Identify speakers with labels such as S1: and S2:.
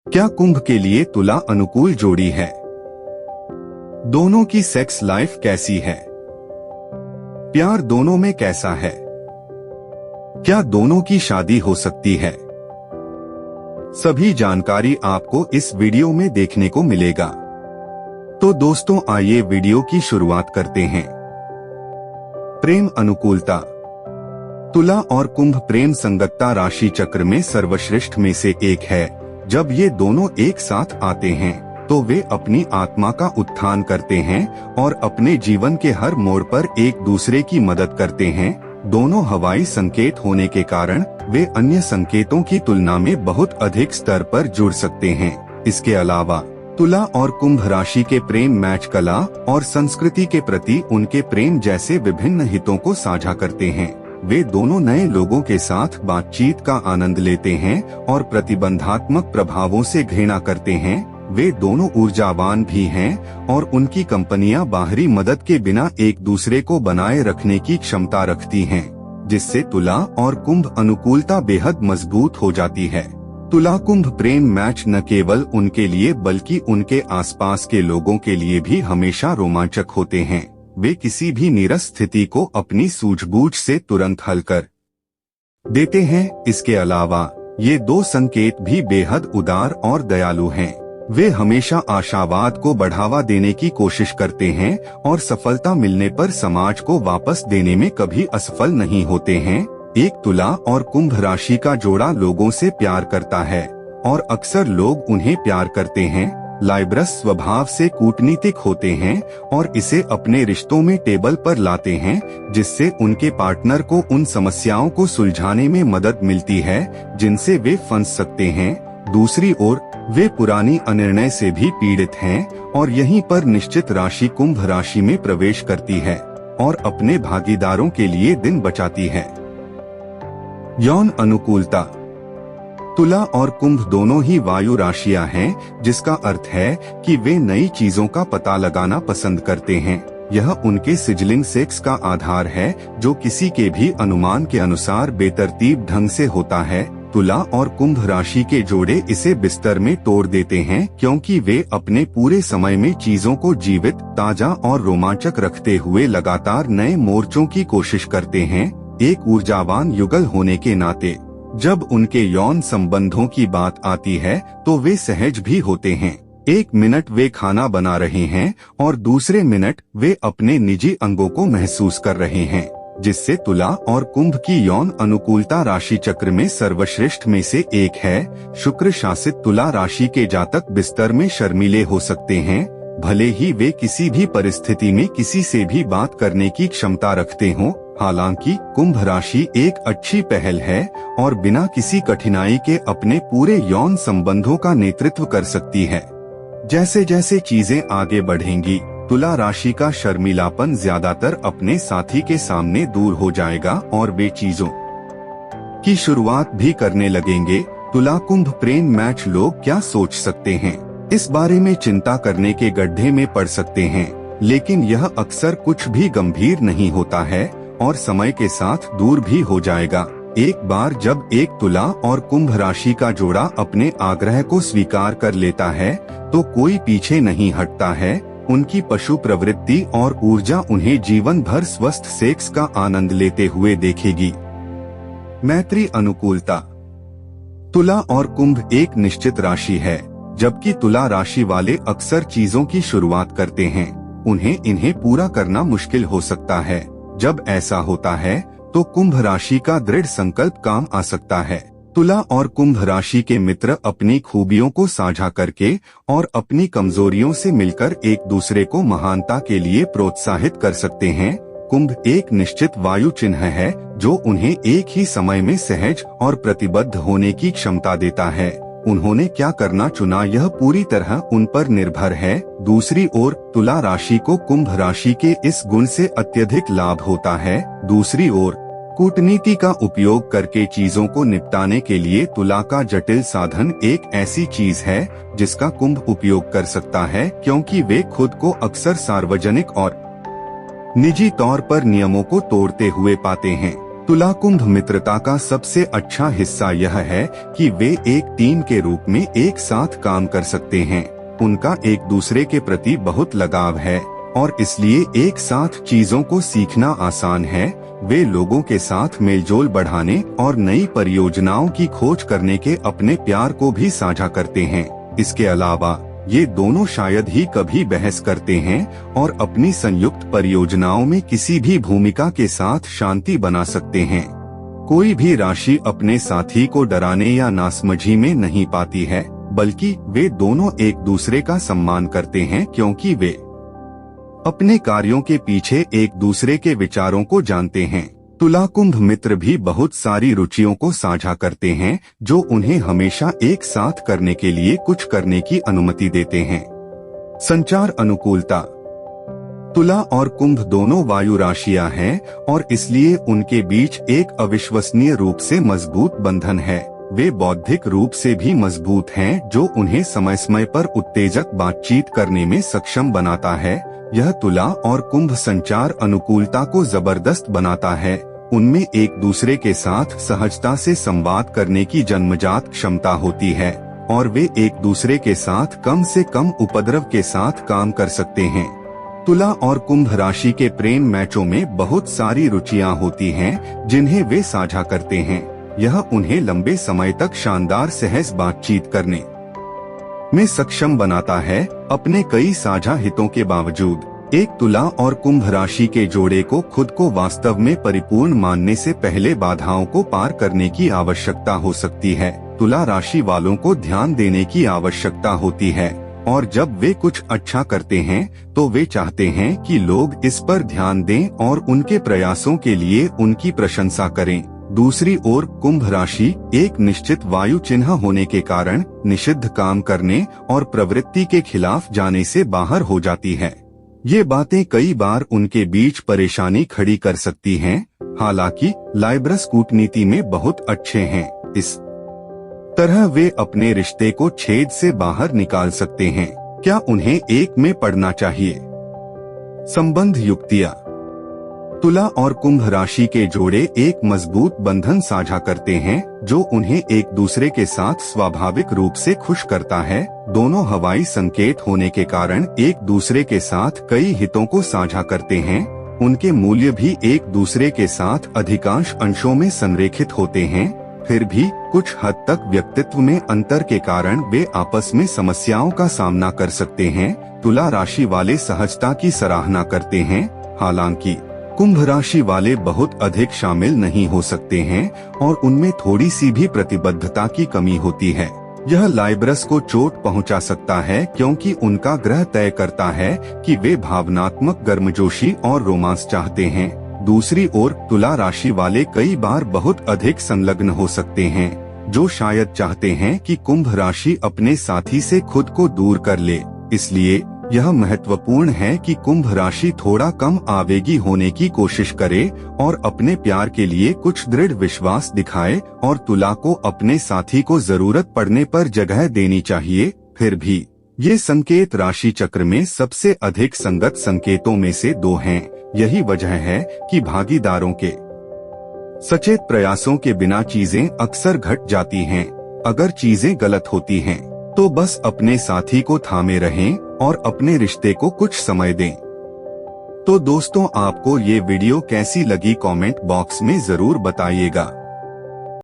S1: क्या कुंभ के लिए तुला अनुकूल जोड़ी है? दोनों की सेक्स लाइफ कैसी है? प्यार दोनों में कैसा है? क्या दोनों की शादी हो सकती है? सभी जानकारी आपको इस वीडियो में देखने को मिलेगा। तो दोस्तों आइए वीडियो की शुरुआत करते हैं। प्रेम अनुकूलता। तुला और कुंभ प्रेम संगतता राशि चक्र में सर्वश्रेष्ठ में से एक है। जब ये दोनों एक साथ आते हैं तो वे अपनी आत्मा का उत्थान करते हैं और अपने जीवन के हर मोड़ पर एक दूसरे की मदद करते हैं। दोनों हवाई संकेत होने के कारण वे अन्य संकेतों की तुलना में बहुत अधिक स्तर पर जुड़ सकते हैं। इसके अलावा तुला और कुंभ राशि के प्रेम मैच कला और संस्कृति के प्रति उनके प्रेम जैसे विभिन्न हितों को साझा करते हैं। वे दोनों नए लोगों के साथ बातचीत का आनंद लेते हैं और प्रतिबंधात्मक प्रभावों से घृणा करते हैं। वे दोनों ऊर्जावान भी हैं और उनकी कंपनियां बाहरी मदद के बिना एक दूसरे को बनाए रखने की क्षमता रखती हैं, जिससे तुला और कुंभ अनुकूलता बेहद मजबूत हो जाती है। तुला कुंभ प्रेम मैच न केवल उनके लिए बल्कि उनके आसपास के लोगों के लिए भी हमेशा रोमांचक होते हैं। वे किसी भी नीरस स्थिति को अपनी सूझबूझ से तुरंत हल कर देते हैं। इसके अलावा ये दो संकेत भी बेहद उदार और दयालु हैं। वे हमेशा आशावाद को बढ़ावा देने की कोशिश करते हैं और सफलता मिलने पर समाज को वापस देने में कभी असफल नहीं होते हैं। एक तुला और कुंभ राशि का जोड़ा लोगों से प्यार करता है और अक्सर लोग उन्हें प्यार करते हैं। लाइब्रस स्वभाव से कूटनीतिक होते हैं और इसे अपने रिश्तों में टेबल पर लाते हैं, जिससे उनके पार्टनर को उन समस्याओं को सुलझाने में मदद मिलती है जिनसे वे फंस सकते हैं। दूसरी ओर वे पुरानी अनिर्णय से भी पीड़ित हैं और यहीं पर निश्चित राशि कुंभ राशि में प्रवेश करती है और अपने भागीदारों के लिए दिन बचाती है। यौन अनुकूलता। तुला और कुंभ दोनों ही वायु राशियां हैं, जिसका अर्थ है कि वे नई चीजों का पता लगाना पसंद करते हैं। यह उनके सिजलिंग सेक्स का आधार है, जो किसी के भी अनुमान के अनुसार बेतरतीब ढंग से होता है। तुला और कुंभ राशि के जोड़े इसे बिस्तर में तोड़ देते हैं, क्योंकि वे अपने पूरे समय में चीजों को जीवित, ताजा और रोमांचक रखते हुए लगातार नए मोर्चों की कोशिश करते हैं। एक ऊर्जावान युगल होने के नाते जब उनके यौन संबंधों की बात आती है तो वे सहज भी होते हैं। एक मिनट वे खाना बना रहे हैं और दूसरे मिनट वे अपने निजी अंगों को महसूस कर रहे हैं, जिससे तुला और कुंभ की यौन अनुकूलता राशि चक्र में सर्वश्रेष्ठ में से एक है। शुक्र शासित तुला राशि के जातक बिस्तर में शर्मीले हो सकते हैं, भले ही वे किसी भी परिस्थिति में किसी से भी बात करने की क्षमता रखते हों। हालांकि कुंभ राशि एक अच्छी पहल है और बिना किसी कठिनाई के अपने पूरे यौन संबंधों का नेतृत्व कर सकती है। जैसे जैसे चीजें आगे बढ़ेंगी, तुला राशि का शर्मीलापन ज्यादातर अपने साथी के सामने दूर हो जाएगा और वे चीजों की शुरुआत भी करने लगेंगे। तुला कुंभ प्रेम मैच लोग क्या सोच सकते हैं, इस बारे में चिंता करने के गड्ढे में पड़ सकते हैं, लेकिन यह अक्सर कुछ भी गंभीर नहीं होता है और समय के साथ दूर भी हो जाएगा। एक बार जब एक तुला और कुंभ राशि का जोड़ा अपने आग्रह को स्वीकार कर लेता है तो कोई पीछे नहीं हटता है। उनकी पशु प्रवृत्ति और ऊर्जा उन्हें जीवन भर स्वस्थ सेक्स का आनंद लेते हुए देखेगी। मैत्री अनुकूलता। तुला और कुंभ एक निश्चित राशि है, जबकि तुला राशि वाले अक्सर चीजों की शुरुआत करते हैं। उन्हें इन्हें पूरा करना मुश्किल हो सकता है। जब ऐसा होता है तो कुंभ राशि का दृढ़ संकल्प काम आ सकता है। तुला और कुंभ राशि के मित्र अपनी खूबियों को साझा करके और अपनी कमजोरियों से मिलकर एक दूसरे को महानता के लिए प्रोत्साहित कर सकते हैं। कुंभ एक निश्चित वायु चिन्ह है, जो उन्हें एक ही समय में सहज और प्रतिबद्ध होने की क्षमता देता है। उन्होंने क्या करना चुना यह पूरी तरह उन पर निर्भर है। दूसरी ओर तुला राशि को कुंभ राशि के इस गुण से अत्यधिक लाभ होता है। दूसरी ओर कूटनीति का उपयोग करके चीजों को निपटाने के लिए तुला का जटिल साधन एक ऐसी चीज है जिसका कुंभ उपयोग कर सकता है, क्योंकि वे खुद को अक्सर सार्वजनिक और निजी तौर पर नियमों को तोड़ते हुए पाते हैं। तुला कुंभ मित्रता का सबसे अच्छा हिस्सा यह है कि वे एक टीम के रूप में एक साथ काम कर सकते हैं। उनका एक दूसरे के प्रति बहुत लगाव है और इसलिए एक साथ चीजों को सीखना आसान है। वे लोगों के साथ मेलजोल बढ़ाने और नई परियोजनाओं की खोज करने के अपने प्यार को भी साझा करते हैं। इसके अलावा ये दोनों शायद ही कभी बहस करते हैं और अपनी संयुक्त परियोजनाओं में किसी भी भूमिका के साथ शांति बना सकते हैं। कोई भी राशि अपने साथी को डराने या नासमझी में नहीं पाती है, बल्कि वे दोनों एक दूसरे का सम्मान करते हैं क्योंकि वे अपने कार्यों के पीछे एक दूसरे के विचारों को जानते हैं। तुला कुंभ मित्र भी बहुत सारी रुचियों को साझा करते हैं जो उन्हें हमेशा एक साथ करने के लिए कुछ करने की अनुमति देते हैं। संचार अनुकूलता। तुला और कुंभ दोनों वायु राशियां हैं और इसलिए उनके बीच एक अविश्वसनीय रूप से मजबूत बंधन है। वे बौद्धिक रूप से भी मजबूत हैं जो उन्हें समय समय पर उत्तेजक बातचीत करने में सक्षम बनाता है। यह तुला और कुंभ संचार अनुकूलता को जबरदस्त बनाता है। उनमें एक दूसरे के साथ सहजता से संवाद करने की जन्मजात क्षमता होती है और वे एक दूसरे के साथ कम से कम उपद्रव के साथ काम कर सकते हैं। तुला और कुंभ राशि के प्रेम मैचों में बहुत सारी रुचियां होती हैं जिन्हें वे साझा करते हैं। यह उन्हें लंबे समय तक शानदार सहज बातचीत करने में सक्षम बनाता है। अपने कई साझा हितों के बावजूद एक तुला और कुंभ राशि के जोड़े को खुद को वास्तव में परिपूर्ण मानने से पहले बाधाओं को पार करने की आवश्यकता हो सकती है। तुला राशि वालों को ध्यान देने की आवश्यकता होती है और जब वे कुछ अच्छा करते हैं तो वे चाहते हैं कि लोग इस पर ध्यान दें और उनके प्रयासों के लिए उनकी प्रशंसा करें। दूसरी ओर कुंभ राशि एक निश्चित वायु चिन्ह होने के कारण निषिद्ध काम करने और प्रवृत्ति के खिलाफ जाने से बाहर हो जाती है। ये बातें कई बार उनके बीच परेशानी खड़ी कर सकती हैं। हालांकि लाइब्रस कूटनीति में बहुत अच्छे हैं। इस तरह वे अपने रिश्ते को छेद से बाहर निकाल सकते हैं। क्या उन्हें एक में पढ़ना चाहिए? संबंध युक्तियाँ। तुला और कुंभ राशि के जोड़े एक मजबूत बंधन साझा करते हैं जो उन्हें एक दूसरे के साथ स्वाभाविक रूप से खुश करता है। दोनों हवाई संकेत होने के कारण एक दूसरे के साथ कई हितों को साझा करते हैं। उनके मूल्य भी एक दूसरे के साथ अधिकांश अंशों में संरेखित होते हैं। फिर भी कुछ हद तक व्यक्तित्व में अंतर के कारण वे आपस में समस्याओं का सामना कर सकते हैं। तुला राशि वाले सहजता की सराहना करते हैं, हालांकि कुंभ राशि वाले बहुत अधिक शामिल नहीं हो सकते हैं और उनमें थोड़ी सी भी प्रतिबद्धता की कमी होती है। यह लाइब्रस को चोट पहुंचा सकता है क्योंकि उनका ग्रह तय करता है कि वे भावनात्मक गर्मजोशी और रोमांस चाहते हैं। दूसरी ओर तुला राशि वाले कई बार बहुत अधिक संलग्न हो सकते हैं जो शायद चाहते हैं कि कुंभ राशि अपने साथी से खुद को दूर कर ले। इसलिए यह महत्वपूर्ण है कि कुंभ राशि थोड़ा कम आवेगी होने की कोशिश करे और अपने प्यार के लिए कुछ दृढ़ विश्वास दिखाए और तुला को अपने साथी को जरूरत पड़ने पर जगह देनी चाहिए। फिर भी ये संकेत राशि चक्र में सबसे अधिक संगत संकेतों में से दो हैं। यही वजह है कि भागीदारों के सचेत प्रयासों के बिना चीजें अक्सर घट जाती हैं। अगर चीजें गलत होती हैं तो बस अपने साथी को थामे रहें और अपने रिश्ते को कुछ समय दें। तो दोस्तों, आपको ये वीडियो कैसी लगी कमेंट बॉक्स में जरूर बताइएगा।